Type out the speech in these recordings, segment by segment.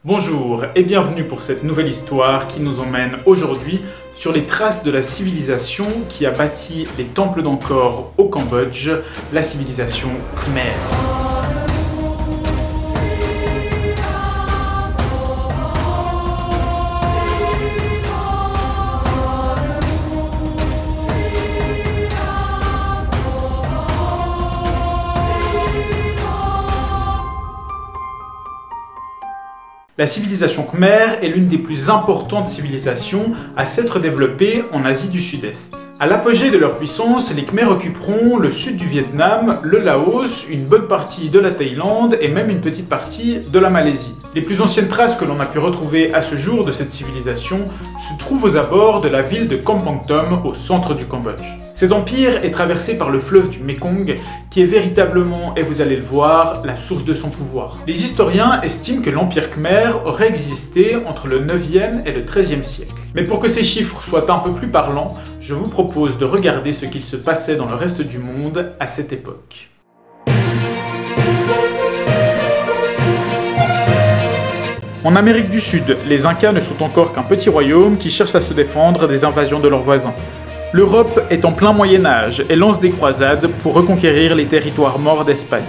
Bonjour et bienvenue pour cette nouvelle histoire qui nous emmène aujourd'hui sur les traces de la civilisation qui a bâti les temples d'Angkor au Cambodge, la civilisation Khmer. La civilisation Khmer est l'une des plus importantes civilisations à s'être développée en Asie du Sud-Est. À l'apogée de leur puissance, les Khmers occuperont le sud du Vietnam, le Laos, une bonne partie de la Thaïlande et même une petite partie de la Malaisie. Les plus anciennes traces que l'on a pu retrouver à ce jour de cette civilisation se trouvent aux abords de la ville de Kampong Thom au centre du Cambodge. Cet empire est traversé par le fleuve du Mekong, qui est véritablement, et vous allez le voir, la source de son pouvoir. Les historiens estiment que l'empire Khmer aurait existé entre le 9e et le 13e siècle. Mais pour que ces chiffres soient un peu plus parlants, je vous propose de regarder ce qu'il se passait dans le reste du monde à cette époque. En Amérique du Sud, les Incas ne sont encore qu'un petit royaume qui cherche à se défendre des invasions de leurs voisins. L'Europe est en plein Moyen-Âge et lance des croisades pour reconquérir les territoires morts d'Espagne.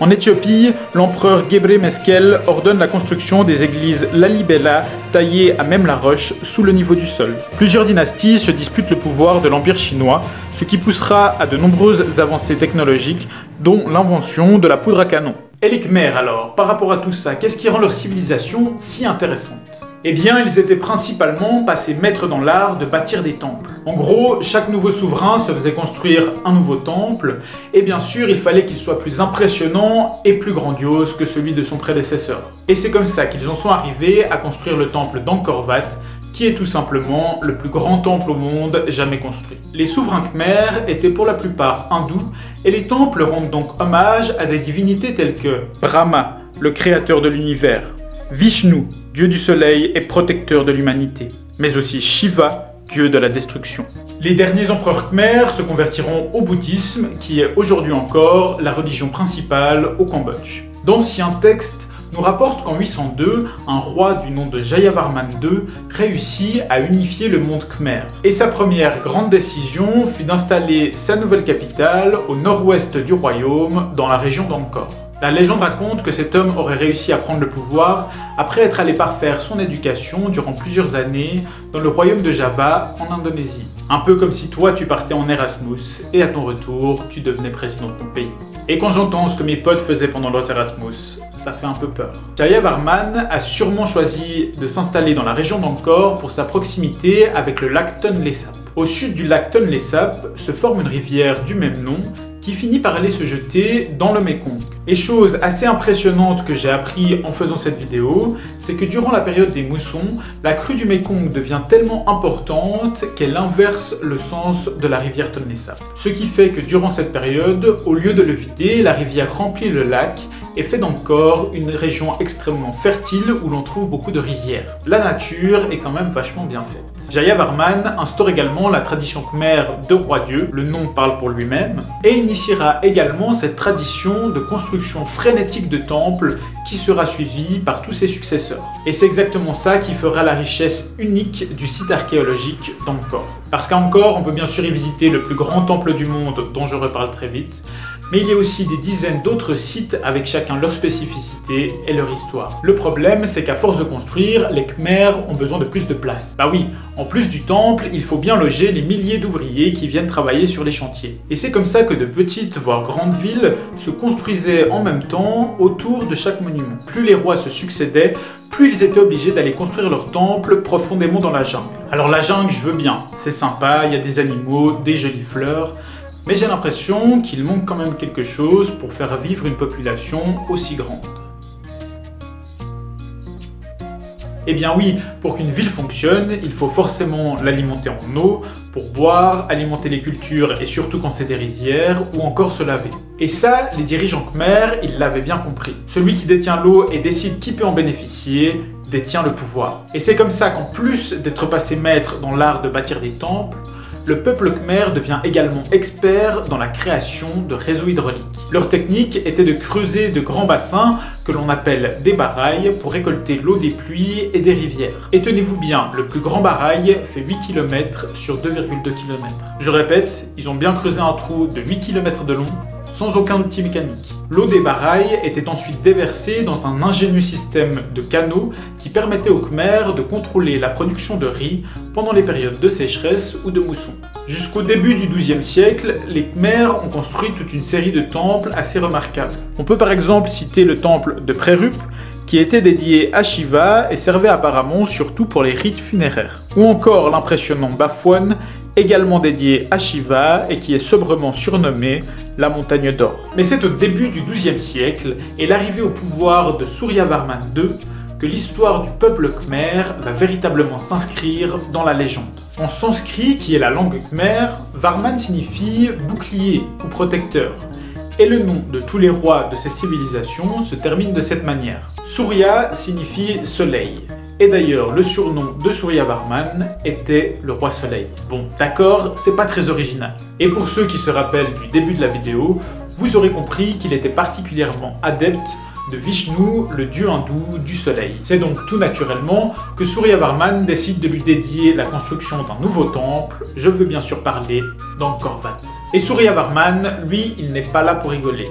En Éthiopie, l'empereur Gebre Meskel ordonne la construction des églises Lalibela taillées à même la roche sous le niveau du sol. Plusieurs dynasties se disputent le pouvoir de l'empire chinois, ce qui poussera à de nombreuses avancées technologiques, dont l'invention de la poudre à canon. Et les Khmer alors, par rapport à tout ça, qu'est-ce qui rend leur civilisation si intéressante ? Eh bien, ils étaient principalement passés maîtres dans l'art de bâtir des temples. En gros, chaque nouveau souverain se faisait construire un nouveau temple, et bien sûr, il fallait qu'il soit plus impressionnant et plus grandiose que celui de son prédécesseur. Et c'est comme ça qu'ils en sont arrivés à construire le temple d'Angkor Wat, qui est tout simplement le plus grand temple au monde jamais construit. Les souverains Khmer étaient pour la plupart hindous, et les temples rendent donc hommage à des divinités telles que Brahma, le créateur de l'univers, Vishnu, dieu du soleil et protecteur de l'humanité, mais aussi Shiva, dieu de la destruction. Les derniers empereurs Khmer se convertiront au bouddhisme, qui est aujourd'hui encore la religion principale au Cambodge. D'anciens textes nous rapportent qu'en 802, un roi du nom de Jayavarman II réussit à unifier le monde Khmer. Et sa première grande décision fut d'installer sa nouvelle capitale au nord-ouest du royaume, dans la région d'Angkor. La légende raconte que cet homme aurait réussi à prendre le pouvoir après être allé parfaire son éducation durant plusieurs années dans le royaume de Java en Indonésie. Un peu comme si toi tu partais en Erasmus et à ton retour tu devenais président de ton pays. Et quand j'entends ce que mes potes faisaient pendant leurs Erasmus, ça fait un peu peur. Jayavarman a sûrement choisi de s'installer dans la région d'Angkor pour sa proximité avec le lac Tonle Sap. Au sud du lac Tonle Sap se forme une rivière du même nom qui finit par aller se jeter dans le Mekong. Et chose assez impressionnante que j'ai appris en faisant cette vidéo, c'est que durant la période des moussons, la crue du Mekong devient tellement importante qu'elle inverse le sens de la rivière Tonle Sap. Ce qui fait que durant cette période, au lieu de le vider, la rivière remplit le lac et fait d'Angkor une région extrêmement fertile où l'on trouve beaucoup de rizières. La nature est quand même vachement bien faite. Jayavarman instaure également la tradition khmer de roi-dieu, le nom parle pour lui-même, et initiera également cette tradition de construction frénétique de temples qui sera suivie par tous ses successeurs. Et c'est exactement ça qui fera la richesse unique du site archéologique d'Angkor. Parce qu'à Angkor, on peut bien sûr y visiter le plus grand temple du monde dont je reparle très vite, mais il y a aussi des dizaines d'autres sites avec chacun leur spécificité et leur histoire. Le problème, c'est qu'à force de construire, les Khmers ont besoin de plus de place. Bah oui, en plus du temple, il faut bien loger les milliers d'ouvriers qui viennent travailler sur les chantiers. Et c'est comme ça que de petites, voire grandes villes se construisaient en même temps autour de chaque monument. Plus les rois se succédaient, plus ils étaient obligés d'aller construire leur temple profondément dans la jungle. Alors la jungle, je veux bien, c'est sympa, il y a des animaux, des jolies fleurs, mais j'ai l'impression qu'il manque quand même quelque chose pour faire vivre une population aussi grande. Eh bien oui, pour qu'une ville fonctionne, il faut forcément l'alimenter en eau, pour boire, alimenter les cultures et surtout quand c'est des rizières, ou encore se laver. Et ça, les dirigeants Khmer, ils l'avaient bien compris. Celui qui détient l'eau et décide qui peut en bénéficier, détient le pouvoir. Et c'est comme ça qu'en plus d'être passé maître dans l'art de bâtir des temples, le peuple khmer devient également expert dans la création de réseaux hydrauliques. Leur technique était de creuser de grands bassins que l'on appelle des barails pour récolter l'eau des pluies et des rivières. Et tenez-vous bien, le plus grand barail fait 8 km sur 2,2 km. Je répète, ils ont bien creusé un trou de 8 km de long, sans aucun outil mécanique. L'eau des barails était ensuite déversée dans un ingénieux système de canaux qui permettait aux Khmers de contrôler la production de riz pendant les périodes de sécheresse ou de mousson. Jusqu'au début du XIIe siècle, les Khmers ont construit toute une série de temples assez remarquables. On peut par exemple citer le temple de Prerup, qui était dédié à Shiva et servait apparemment surtout pour les rites funéraires. Ou encore l'impressionnant Baphuon, également dédié à Shiva et qui est sobrement surnommé la montagne d'or. Mais c'est au début du XIIe siècle et l'arrivée au pouvoir de Suryavarman II que l'histoire du peuple khmer va véritablement s'inscrire dans la légende. En sanskrit, qui est la langue khmer, Varman signifie bouclier ou protecteur. Et le nom de tous les rois de cette civilisation se termine de cette manière. Surya signifie soleil. Et d'ailleurs, le surnom de Suryavarman était le roi soleil. Bon, d'accord, c'est pas très original. Et pour ceux qui se rappellent du début de la vidéo, vous aurez compris qu'il était particulièrement adepte de Vishnu, le dieu hindou du soleil. C'est donc tout naturellement que Suryavarman décide de lui dédier la construction d'un nouveau temple. Je veux bien sûr parler d'Angkor Wat. Et Suryavarman, lui, il n'est pas là pour rigoler.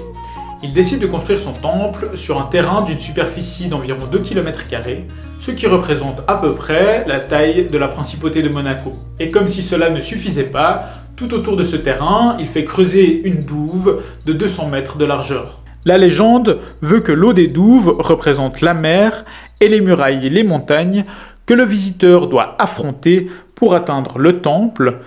Il décide de construire son temple sur un terrain d'une superficie d'environ 2 km², ce qui représente à peu près la taille de la principauté de Monaco. Et comme si cela ne suffisait pas, tout autour de ce terrain, il fait creuser une douve de 200 mètres de largeur. La légende veut que l'eau des douves représente la mer et les murailles et les montagnes que le visiteur doit affronter pour atteindre le temple,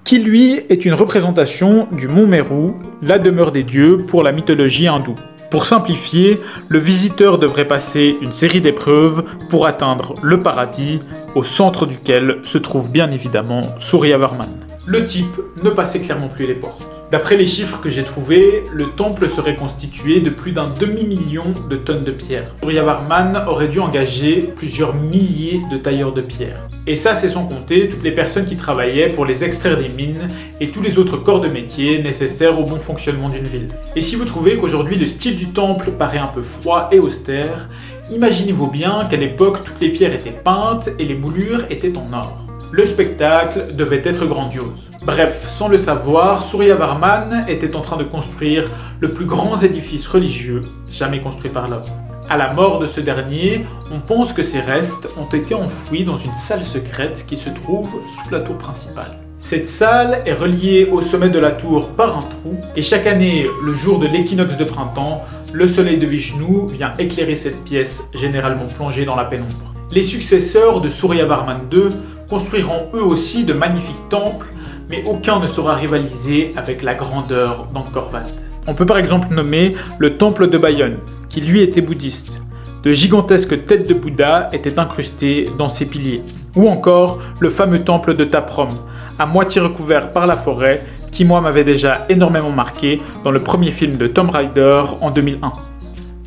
qui lui est une représentation du mont Meru, la demeure des dieux pour la mythologie hindoue. Pour simplifier, le visiteur devrait passer une série d'épreuves pour atteindre le paradis, au centre duquel se trouve bien évidemment Suryavarman. Le type ne passait clairement plus les portes. D'après les chiffres que j'ai trouvés, le temple serait constitué de plus d'un demi-million de tonnes de pierre. Suryavarman aurait dû engager plusieurs milliers de tailleurs de pierre. Et ça, c'est sans compter toutes les personnes qui travaillaient pour les extraire des mines et tous les autres corps de métier nécessaires au bon fonctionnement d'une ville. Et si vous trouvez qu'aujourd'hui le style du temple paraît un peu froid et austère, imaginez-vous bien qu'à l'époque toutes les pierres étaient peintes et les moulures étaient en or. Le spectacle devait être grandiose. Bref, sans le savoir, Suryavarman était en train de construire le plus grand édifice religieux jamais construit par l'homme. À la mort de ce dernier, on pense que ses restes ont été enfouis dans une salle secrète qui se trouve sous la tour principale. Cette salle est reliée au sommet de la tour par un trou, et chaque année, le jour de l'équinoxe de printemps, le soleil de Vishnu vient éclairer cette pièce généralement plongée dans la pénombre. Les successeurs de Suryavarman II construiront eux aussi de magnifiques temples, mais aucun ne saura rivaliser avec la grandeur d'Angkor Wat. On peut par exemple nommer le temple de Bayonne, qui lui était bouddhiste. De gigantesques têtes de Bouddha étaient incrustées dans ses piliers. Ou encore le fameux temple de Taprom, à moitié recouvert par la forêt, qui moi m'avait déjà énormément marqué dans le premier film de Tomb Raider en 2001.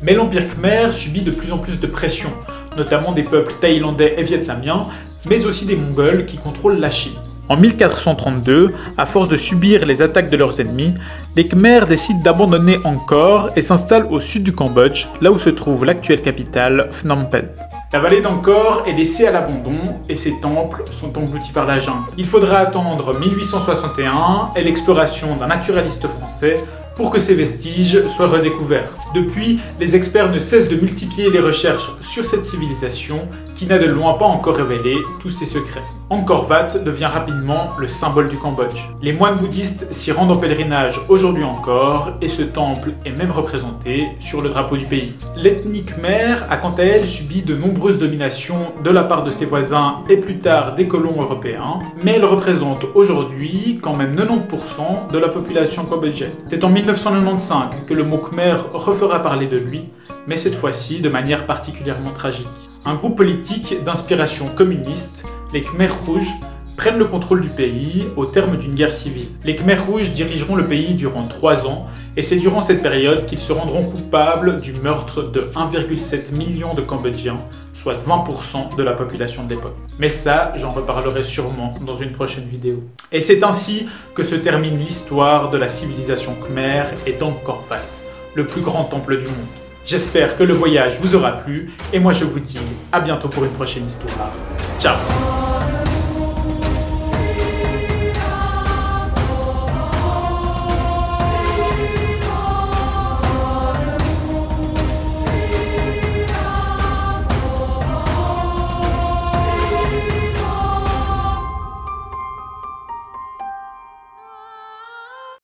Mais l'Empire Khmer subit de plus en plus de pression, notamment des peuples thaïlandais et vietnamiens, mais aussi des Mongols qui contrôlent la Chine. En 1432, à force de subir les attaques de leurs ennemis, les Khmers décident d'abandonner Angkor et s'installent au sud du Cambodge, là où se trouve l'actuelle capitale, Phnom Penh. La vallée d'Angkor est laissée à l'abandon et ses temples sont engloutis par la jungle. Il faudra attendre 1861 et l'exploration d'un naturaliste français pour que ces vestiges soient redécouverts. Depuis, les experts ne cessent de multiplier les recherches sur cette civilisation qui n'a de loin pas encore révélé tous ses secrets. Angkor Wat devient rapidement le symbole du Cambodge. Les moines bouddhistes s'y rendent en pèlerinage aujourd'hui encore et ce temple est même représenté sur le drapeau du pays. L'ethnie khmer a quant à elle subi de nombreuses dominations de la part de ses voisins et plus tard des colons européens, mais elle représente aujourd'hui quand même 90% de la population cambodgienne. C'est en 1995 que le mot khmer refera parler de lui, mais cette fois-ci de manière particulièrement tragique. Un groupe politique d'inspiration communiste, les Khmers rouges, prennent le contrôle du pays au terme d'une guerre civile. Les Khmers rouges dirigeront le pays durant 3 ans, et c'est durant cette période qu'ils se rendront coupables du meurtre de 1,7 million de Cambodgiens, soit 20% de la population de l'époque. Mais ça, j'en reparlerai sûrement dans une prochaine vidéo. Et c'est ainsi que se termine l'histoire de la civilisation Khmer et d'Angkor Wat, le plus grand temple du monde. J'espère que le voyage vous aura plu, et moi je vous dis à bientôt pour une prochaine histoire. Ciao!